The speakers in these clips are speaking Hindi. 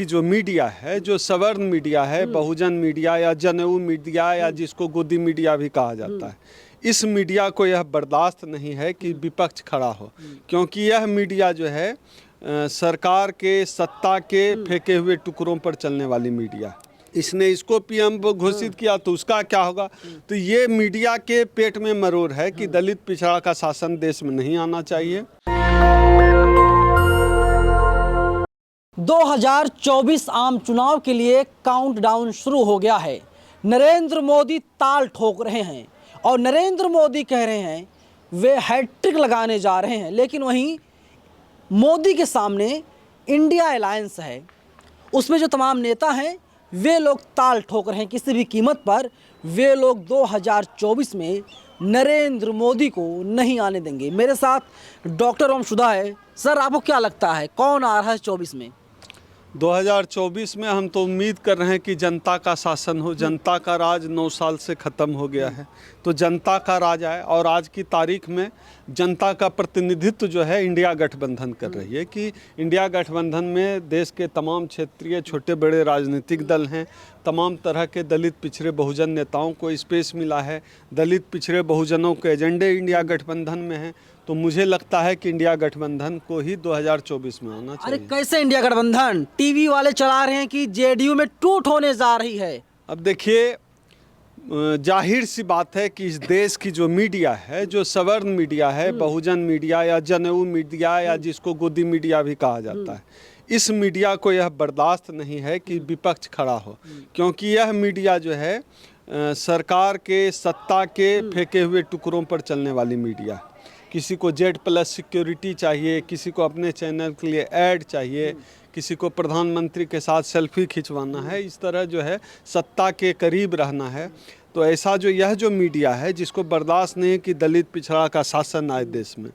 कि जो मीडिया है, जो सवर्ण मीडिया है, बहुजन मीडिया या जनेऊ मीडिया या जिसको गोदी मीडिया भी कहा जाता है, इस मीडिया को यह बर्दाश्त नहीं है कि विपक्ष खड़ा हो, क्योंकि यह मीडिया जो है सरकार के सत्ता के फेंके हुए टुकड़ों पर चलने वाली मीडिया है। इसने इसको पीएम घोषित किया तो उसका क्या होगा। तो ये मीडिया के पेट में मरोड़ है कि दलित पिछड़ा का शासन देश में नहीं आना चाहिए। 2024 आम चुनाव के लिए काउंटडाउन शुरू हो गया है। नरेंद्र मोदी ताल ठोक रहे हैं और नरेंद्र मोदी कह रहे हैं वे हैट्रिक लगाने जा रहे हैं, लेकिन वहीं मोदी के सामने इंडिया अलायंस है, उसमें जो तमाम नेता हैं वे लोग ताल ठोक रहे हैं। किसी भी कीमत पर वे लोग 2024 में नरेंद्र मोदी को नहीं आने देंगे। मेरे साथ डॉक्टर ओम शुदा है। सर, आपको क्या लगता है कौन आ रहा है 24 में? 2024 में हम तो उम्मीद कर रहे हैं कि जनता का शासन हो। जनता का राज 9 साल से ख़त्म हो गया है, तो जनता का राज आए। और आज की तारीख में जनता का प्रतिनिधित्व जो है इंडिया गठबंधन कर रही है कि इंडिया गठबंधन में देश के तमाम क्षेत्रीय छोटे बड़े राजनीतिक दल हैं, तमाम तरह के दलित पिछड़े बहुजन नेताओं को स्पेस मिला है। दलित पिछड़े बहुजनों के एजेंडे इंडिया गठबंधन में हैं, तो मुझे लगता है कि इंडिया गठबंधन को ही 2024 में आना चाहिए। अरे कैसे इंडिया गठबंधन? टीवी वाले चला रहे हैं कि जेडीयू में टूट होने जा रही है। अब देखिए, जाहिर सी बात है कि इस देश की जो मीडिया है, जो सवर्ण मीडिया है, बहुजन मीडिया या जनेऊ मीडिया या जिसको गोदी मीडिया भी कहा जाता है, इस मीडिया को यह बर्दाश्त नहीं है कि विपक्ष खड़ा हो, क्योंकि यह मीडिया जो है सरकार के सत्ता के फेंके हुए टुकड़ों पर चलने वाली मीडिया है। किसी को Z+ सिक्योरिटी चाहिए, किसी को अपने चैनल के लिए ऐड चाहिए, किसी को प्रधानमंत्री के साथ सेल्फी खिंचवाना है, इस तरह जो है सत्ता के करीब रहना है। तो ऐसा जो यह जो मीडिया है जिसको बर्दाश्त नहीं है कि दलित पिछड़ा का शासन आए देश में,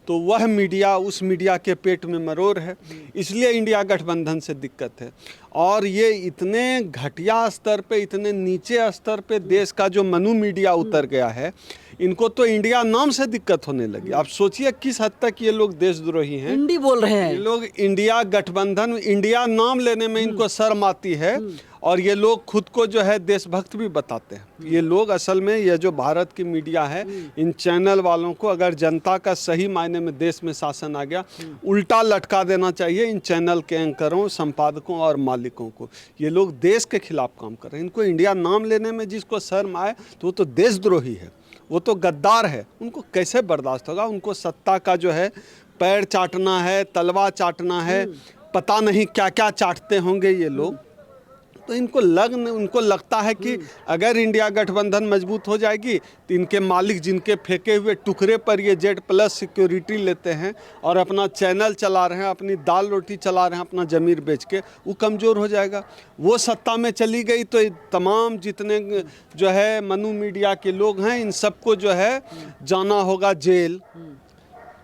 तो वह मीडिया उस मीडिया के पेट में मरोड़ है। इसलिए इंडिया गठबंधन से दिक्कत है। और ये इतने घटिया स्तर पे, इतने नीचे स्तर पे देश का जो मनु मीडिया उतर गया है, इनको तो इंडिया नाम से दिक्कत होने लगी। आप सोचिए किस हद तक ये लोग देशद्रोही हैं। हिंदी बोल रहे हैं ये लोग। इंडिया गठबंधन, इंडिया नाम लेने में इनको शर्म आती है और ये लोग खुद को जो है देशभक्त भी बताते हैं। ये लोग असल में, ये जो भारत की मीडिया है, इन चैनल वालों को अगर जनता का सही मायने में देश में शासन आ गया, उल्टा लटका देना चाहिए इन चैनल के एंकरों, संपादकों और मालिकों को। ये लोग देश के खिलाफ काम कर रहे हैं। इनको इंडिया नाम लेने में जिसको शर्म आए तो वो तो देशद्रोही है, वो तो गद्दार है। उनको कैसे बर्दाश्त होगा? उनको सत्ता का जो है पैर चाटना है, तलवा चाटना है, पता नहीं क्या क्या चाटते होंगे ये लोग। तो उनको लगता है कि अगर इंडिया गठबंधन मजबूत हो जाएगी तो इनके मालिक जिनके फेंके हुए टुकड़े पर ये Z+ सिक्योरिटी लेते हैं और अपना चैनल चला रहे हैं, अपनी दाल रोटी चला रहे हैं अपना ज़मीर बेच के, वो कमज़ोर हो जाएगा। वो सत्ता में चली गई तो तमाम जितने जो है मनु मीडिया के लोग हैं, इन सबको जो है जाना होगा जेल,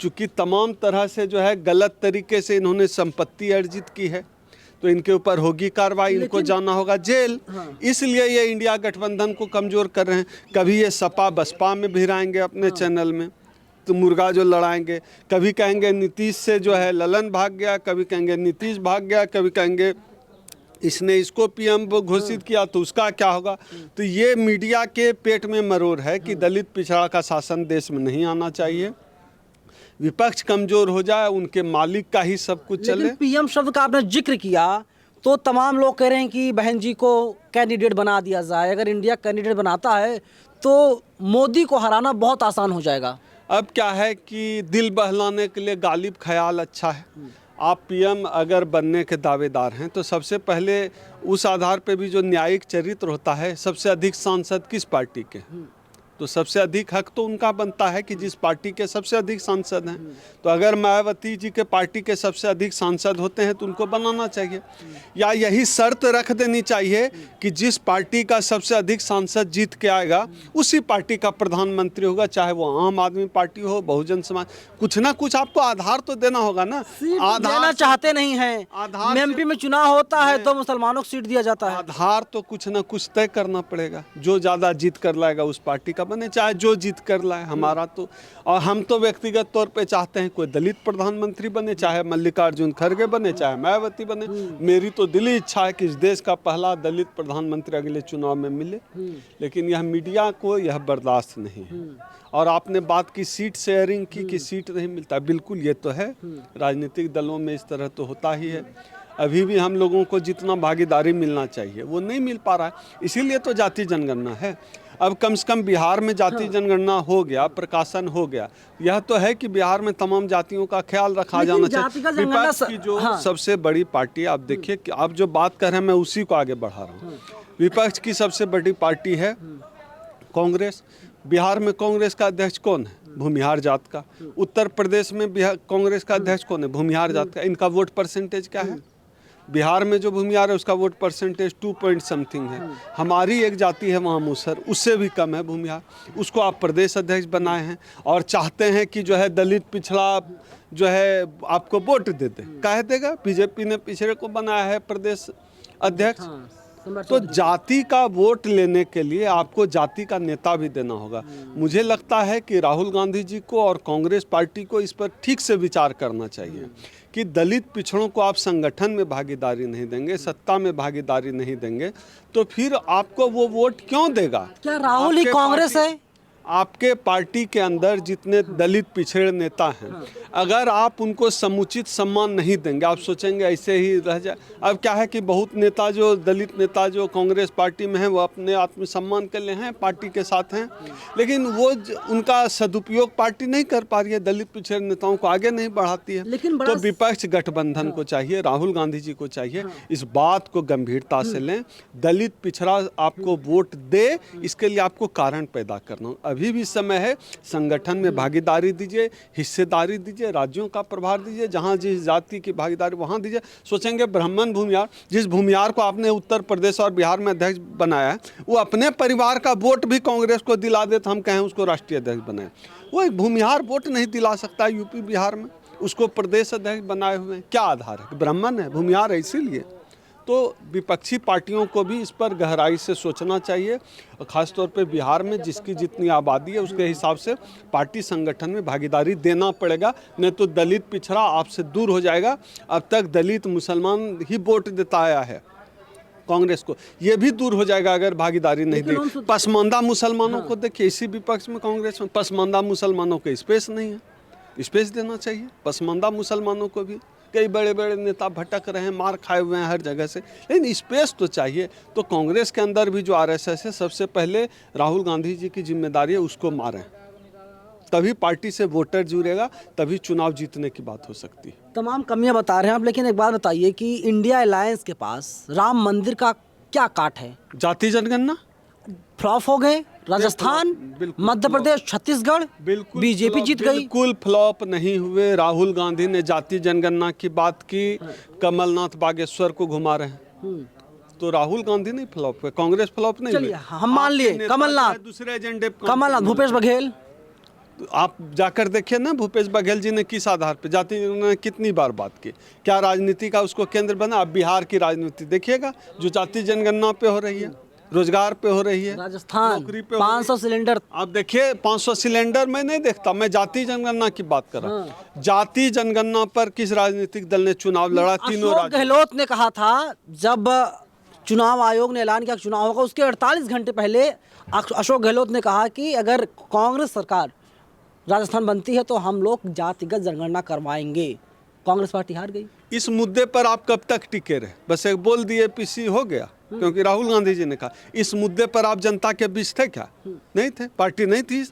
चूँकि तमाम तरह से जो है गलत तरीके से इन्होंने संपत्ति अर्जित की है, तो इनके ऊपर होगी कार्रवाई, इनको जाना होगा जेल। इसलिए ये इंडिया गठबंधन को कमज़ोर कर रहे हैं। कभी ये सपा बसपा में भिड़ाएंगे अपने चैनल में, तो मुर्गा जो लड़ाएंगे। कभी कहेंगे नीतीश से जो है ललन भाग गया, कभी कहेंगे नीतीश भाग गया, कभी कहेंगे इसने इसको पीएम घोषित किया तो उसका क्या होगा। तो ये मीडिया के पेट में मरोड़ है कि दलित पिछड़ा का शासन देश में नहीं आना चाहिए, विपक्ष कमजोर हो जाए, उनके मालिक का ही सब कुछ चले। पीएम शब्द का आपने जिक्र किया तो तमाम लोग कह रहे हैं कि बहन जी को कैंडिडेट बना दिया जाए। अगर इंडिया कैंडिडेट बनाता है तो मोदी को हराना बहुत आसान हो जाएगा। अब क्या है कि दिल बहलाने के लिए गालिब ख्याल अच्छा है। आप पीएम अगर बनने के दावेदार हैं तो सबसे पहले उस आधार पे भी जो न्यायिक चरित्र होता है, सबसे अधिक सांसद किस पार्टी के, तो सबसे अधिक हक तो उनका बनता है कि जिस पार्टी के सबसे अधिक सांसद हैं। तो अगर मायावती जी के पार्टी के सबसे अधिक सांसद होते हैं तो उनको बनाना चाहिए, या यही शर्त रख देनी चाहिए कि जिस पार्टी का सबसे अधिक सांसद जीत के आएगा उसी पार्टी का प्रधानमंत्री होगा, चाहे वो आम आदमी पार्टी हो, बहुजन समाज। कुछ ना कुछ आपको आधार तो देना होगा ना। आधार देना चाहते नहीं हैं। आधार एमपी में चुनाव होता है तो मुसलमानों को सीट दिया जाता है। आधार तो कुछ ना कुछ तय करना पड़ेगा। जो ज़्यादा जीत कर लाएगा उस पार्टी का का बने, चाहे जो जीत कर लाए। हमारा तो, और हम तो व्यक्तिगत तौर पे चाहते हैं कोई दलित प्रधानमंत्री बने, चाहे मल्लिकार्जुन खड़गे बने, चाहे मायावती बने। मेरी तो दिली इच्छा है कि इस देश का पहला दलित प्रधानमंत्री अगले चुनाव में मिले, लेकिन यह मीडिया को यह बर्दाश्त नहीं है। और आपने बात की सीट शेयरिंग की कि सीट नहीं मिलता, बिल्कुल ये तो है, राजनीतिक दलों में इस तरह तो होता ही है। अभी भी हम लोगों को जितना भागीदारी मिलना चाहिए वो नहीं मिल पा रहा है, इसीलिए तो जाति जनगणना है। अब कम से कम बिहार में जाति जनगणना हो गया, प्रकाशन हो गया। यह तो है कि बिहार में तमाम जातियों का ख्याल रखा जाना चाहिए। विपक्ष की जो सबसे बड़ी पार्टी, आप देखिए कि आप जो बात कर रहे हैं मैं उसी को आगे बढ़ा रहा हूँ। विपक्ष की सबसे बड़ी पार्टी है कांग्रेस। बिहार में कांग्रेस का अध्यक्ष कौन है? भूमिहार जात का। उत्तर प्रदेश में बिहार कांग्रेस का अध्यक्ष कौन है? भूमिहार जात का। इनका वोट परसेंटेज क्या है? बिहार में जो भूमिहार है उसका वोट परसेंटेज 2 पॉइंट समथिंग है। हमारी एक जाति है वहाँ मुसहर, उससे भी कम है भूमिहार। उसको आप प्रदेश अध्यक्ष बनाए हैं और चाहते हैं कि जो है दलित पिछड़ा जो है आपको वोट दे दे। कह देगा, बीजेपी ने पिछड़े को बनाया है प्रदेश अध्यक्ष। तो जाति का वोट लेने के लिए आपको जाति का नेता भी देना होगा। मुझे लगता है कि राहुल गांधी जी को और कांग्रेस पार्टी को इस पर ठीक से विचार करना चाहिए कि दलित पिछड़ों को आप संगठन में भागीदारी नहीं देंगे, सत्ता में भागीदारी नहीं देंगे, तो फिर आपको वो वोट क्यों देगा? क्या राहुल ही कांग्रेस है? आपके पार्टी के अंदर जितने दलित पिछड़े नेता हैं, अगर आप उनको समुचित सम्मान नहीं देंगे, आप सोचेंगे ऐसे ही रह जाए। अब क्या है कि बहुत नेता जो दलित नेता जो कांग्रेस पार्टी में हैं वो अपने आत्मसम्मान के लिए हैं, पार्टी के साथ हैं, लेकिन वो उनका सदुपयोग पार्टी नहीं कर पा रही है, दलित पिछड़े नेताओं को आगे नहीं बढ़ाती है। तो विपक्ष गठबंधन को चाहिए, राहुल गांधी जी को चाहिए इस बात को गंभीरता से लें। दलित पिछड़ा आपको वोट दे, इसके लिए आपको कारण पैदा करना। अभी भी समय है, संगठन में भागीदारी दीजिए, हिस्सेदारी दीजिए, राज्यों का प्रभार दीजिए, जहां जिस जाति की भागीदारी वहां दीजिए। सोचेंगे ब्राह्मण भूमिहार, जिस भूमिहार को आपने उत्तर प्रदेश और बिहार में अध्यक्ष बनाया है, वो अपने परिवार का वोट भी कांग्रेस को दिला दे तो हम कहें उसको राष्ट्रीय अध्यक्ष बनाए। वो एक भूमिहार वोट नहीं दिला सकता यूपी बिहार में, उसको प्रदेश अध्यक्ष बनाए हुए हैं। क्या आधार है? ब्राह्मण है, भूमिहार है, इसीलिए। तो विपक्षी पार्टियों को भी इस पर गहराई से सोचना चाहिए, और ख़ासतौर पे बिहार में जिसकी जितनी आबादी है उसके हिसाब से पार्टी संगठन में भागीदारी देना पड़ेगा, नहीं तो दलित पिछड़ा आपसे दूर हो जाएगा। अब तक दलित मुसलमान ही वोट देता आया है कांग्रेस को, ये भी दूर हो जाएगा अगर भागीदारी नहीं दी। पसमानदा मुसलमानों को देखिए, इसी विपक्ष में कांग्रेस में पसमानदा मुसलमानों को स्पेस नहीं है, स्पेस देना चाहिए पसमानदा मुसलमानों को भी। कई बड़े बड़े नेता भटक रहे हैं, मार खाए हुए हैं हर जगह से, लेकिन स्पेस तो चाहिए। तो कांग्रेस के अंदर भी जो आरएसएस है, सबसे पहले राहुल गांधी जी की जिम्मेदारी है उसको मारें, तभी पार्टी से वोटर जुड़ेगा, तभी चुनाव जीतने की बात हो सकती है। तमाम कमियां बता रहे हैं आप, लेकिन एक बात बताइए कि इंडिया अलायंस के पास राम मंदिर का क्या काट है? जाति जनगणना फ्लॉप हो गए, राजस्थान, मध्य प्रदेश, छत्तीसगढ़, बिल्कुल बीजेपी जीत गई। बिल्कुल फ्लॉप नहीं हुए। राहुल गांधी ने जाति जनगणना की बात की, कमलनाथ बागेश्वर को घुमा रहे हैं, तो राहुल गांधी नहीं फ्लॉप हुए, कांग्रेस फ्लॉप नहीं हुई। हम मान लिए कमलनाथ, दूसरे एजेंडे, कमलनाथ, भूपेश बघेल। आप जाकर देखिए ना, भूपेश बघेल जी ने किस आधार पे जाति ने कितनी बार बात की, क्या राजनीति का उसको केंद्र बना? आप बिहार की राजनीति देखिएगा जो जाति जनगणना पे हो रही है, रोजगार पे हो रही है, राजस्थान नौकरी पे 500 सिलेंडर। आप देखिए 500 सिलेंडर मैं नहीं देखता, मैं जाति जनगणना की बात कर रहा हूँ। जाति जनगणना पर किस राजनीतिक दल ने चुनाव लड़ा? तीनों। अशोक गहलोत ने कहा था जब चुनाव आयोग ने ऐलान किया चुनाव होगा, उसके 48 घंटे पहले अशोक गहलोत ने कहा कि अगर कांग्रेस सरकार राजस्थान बनती है तो हम लोग जातिगत जनगणना करवाएंगे। कांग्रेस पार्टी हार गई। इस मुद्दे पर आप कब तक टिके रहे? बस एक बोल दिए पीसी हो गया, क्योंकि राहुल गांधी जी ने कहा। इस मुद्दे पर आप जनता के बीच थे क्या? नहीं थे, पार्टी नहीं थी।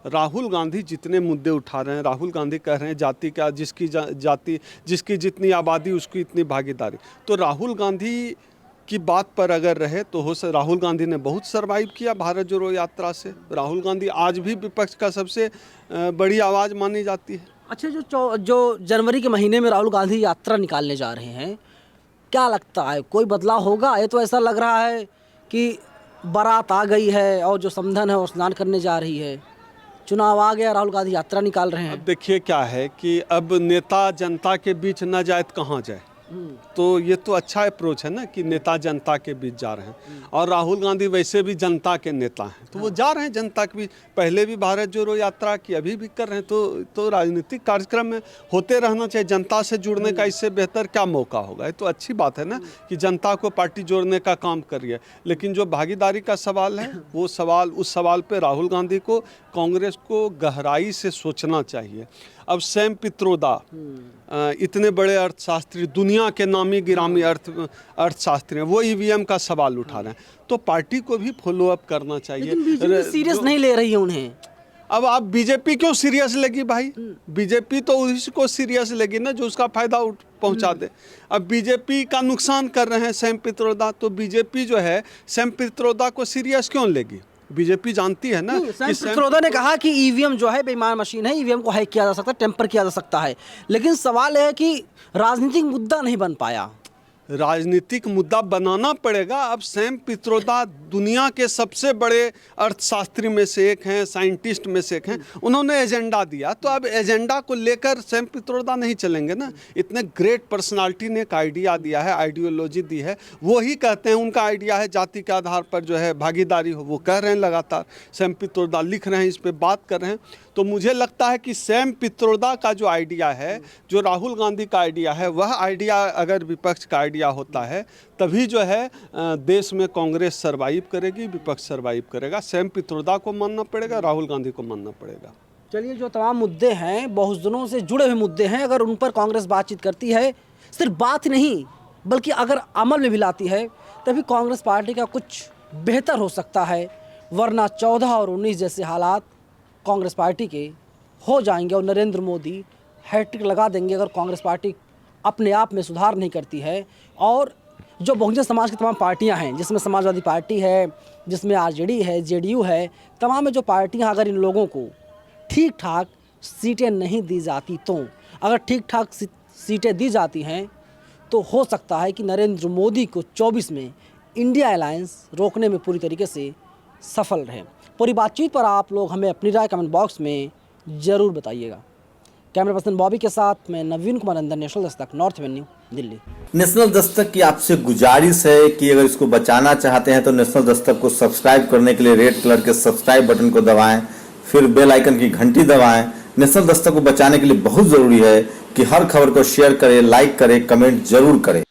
राहुल गांधी जितने मुद्दे उठा रहे हैं, राहुल गांधी कह रहे हैं जाति का, जिसकी जाति, जिसकी जितनी आबादी उसकी इतनी भागीदारी, तो राहुल गांधी की बात पर अगर रहे तो राहुल गांधी ने बहुत सर्वाइव किया भारत जोड़ो यात्रा से। राहुल गांधी आज भी विपक्ष का सबसे बड़ी आवाज़ मानी जाती है। अच्छा, जो जनवरी के महीने में राहुल गांधी यात्रा निकालने जा रहे हैं, क्या लगता है कोई बदलाव होगा? ये तो ऐसा लग रहा है कि बारात आ गई है और जो समधन है वो स्नान करने जा रही है, चुनाव आ गया, राहुल गांधी यात्रा निकाल रहे हैं। अब देखिए क्या है कि अब नेता जनता के बीच न जाए तो कहाँ जाए? तो ये तो अच्छा अप्रोच है ना कि नेता जनता के बीच जा रहे हैं। और राहुल गांधी वैसे भी जनता के नेता हैं, तो वो जा रहे हैं जनता के बीच। पहले भी भारत जोड़ो यात्रा की, अभी भी कर रहे हैं। तो राजनीतिक कार्यक्रम में होते रहना चाहिए। जनता से जुड़ने का इससे बेहतर क्या मौका होगा। ये तो अच्छी बात है ना कि जनता को पार्टी जोड़ने का काम कर रही है। लेकिन जो भागीदारी का सवाल है, वो सवाल, उस सवाल पे राहुल गांधी को, कांग्रेस को गहराई से सोचना चाहिए। अब सैम पित्रोदा इतने बड़े अर्थशास्त्री, दुनिया के नामी गिरामी अर्थशास्त्री हैं, वो ईवीएम का सवाल उठा रहे हैं। तो पार्टी को भी फॉलो अप करना चाहिए। बीजेपी सीरियस नहीं ले रही है उन्हें। अब आप बीजेपी क्यों सीरियस लेगी भाई? बीजेपी तो उसी को सीरियस लेगी ना जो उसका फायदा पहुंचा दे। अब बीजेपी का नुकसान कर रहे हैं सैम पित्रोदा, तो बीजेपी जो है सैम पित्रोदा को सीरियस क्यों लेगी? बीजेपी जानती है ना कि पित्रोदा ने कहा कि ईवीएम जो है बेईमान मशीन है, ईवीएम को हैक किया जा सकता है, टेम्पर किया जा सकता है। लेकिन सवाल है कि राजनीतिक मुद्दा नहीं बन पाया। राजनीतिक मुद्दा बनाना पड़ेगा। अब सैम पित्रोदा दुनिया के सबसे बड़े अर्थशास्त्री में से एक हैं, साइंटिस्ट में से एक हैं। उन्होंने एजेंडा दिया, तो अब एजेंडा को लेकर सैम पित्रोदा नहीं चलेंगे ना। इतने ग्रेट पर्सनालिटी ने एक आइडिया दिया है, आइडियोलॉजी दी है, वो ही कहते हैं उनका आइडिया है जाति के आधार पर जो है भागीदारी हो। वो कह रहे हैं लगातार, सैम पित्रोदा लिख रहे हैं, इस पर बात कर रहे हैं। तो मुझे लगता है कि सैम पित्रोदा का जो आइडिया है, जो राहुल गांधी का आइडिया है, वह आइडिया अगर विपक्ष का आइडिया होता है तभी जो है देश में कांग्रेस सरवाइव करेगी, विपक्ष सरवाइव करेगा। सैम पित्रोदा को मानना पड़ेगा, राहुल गांधी को मानना पड़ेगा। चलिए, जो तमाम मुद्दे हैं बहुत दिनों से जुड़े हुए मुद्दे हैं, अगर उन पर कांग्रेस बातचीत करती है, सिर्फ बात नहीं बल्कि अगर अमल में भी लाती है, तभी कांग्रेस पार्टी का कुछ बेहतर हो सकता है। वरना 14 और 19 जैसे हालात कांग्रेस पार्टी के हो जाएंगे और नरेंद्र मोदी हैट्रिक लगा देंगे अगर कांग्रेस पार्टी अपने आप में सुधार नहीं करती है। और जो बहुजन समाज की तमाम पार्टियां हैं, जिसमें समाजवादी पार्टी है, जिसमें आरजेडी है, जेडीयू है, तमाम में जो पार्टियां, अगर इन लोगों को ठीक ठाक सीटें नहीं दी जाती, तो अगर ठीक ठाक सीटें दी जाती हैं तो हो सकता है कि नरेंद्र मोदी को 24 में इंडिया अलायंस रोकने में पूरी तरीके से सफल रहे। पूरी बातचीत पर आप लोग हमें अपनी राय कमेंट बॉक्स में ज़रूर बताइएगा। कैमरा पर्सन बॉबी के साथ मैं नवीन कुमार अंदर, national Dastak, north Avenue, Delhi. National Dastak की आपसे गुजारिश है कि अगर इसको बचाना चाहते हैं तो नेशनल दस्तक को सब्सक्राइब करने के लिए रेड कलर के सब्सक्राइब बटन को दबाएं, फिर बेल आइकन की घंटी दबाएं। नेशनल दस्तक को बचाने के लिए बहुत जरूरी है कि हर खबर को शेयर करें, लाइक करें, कमेंट जरूर करें।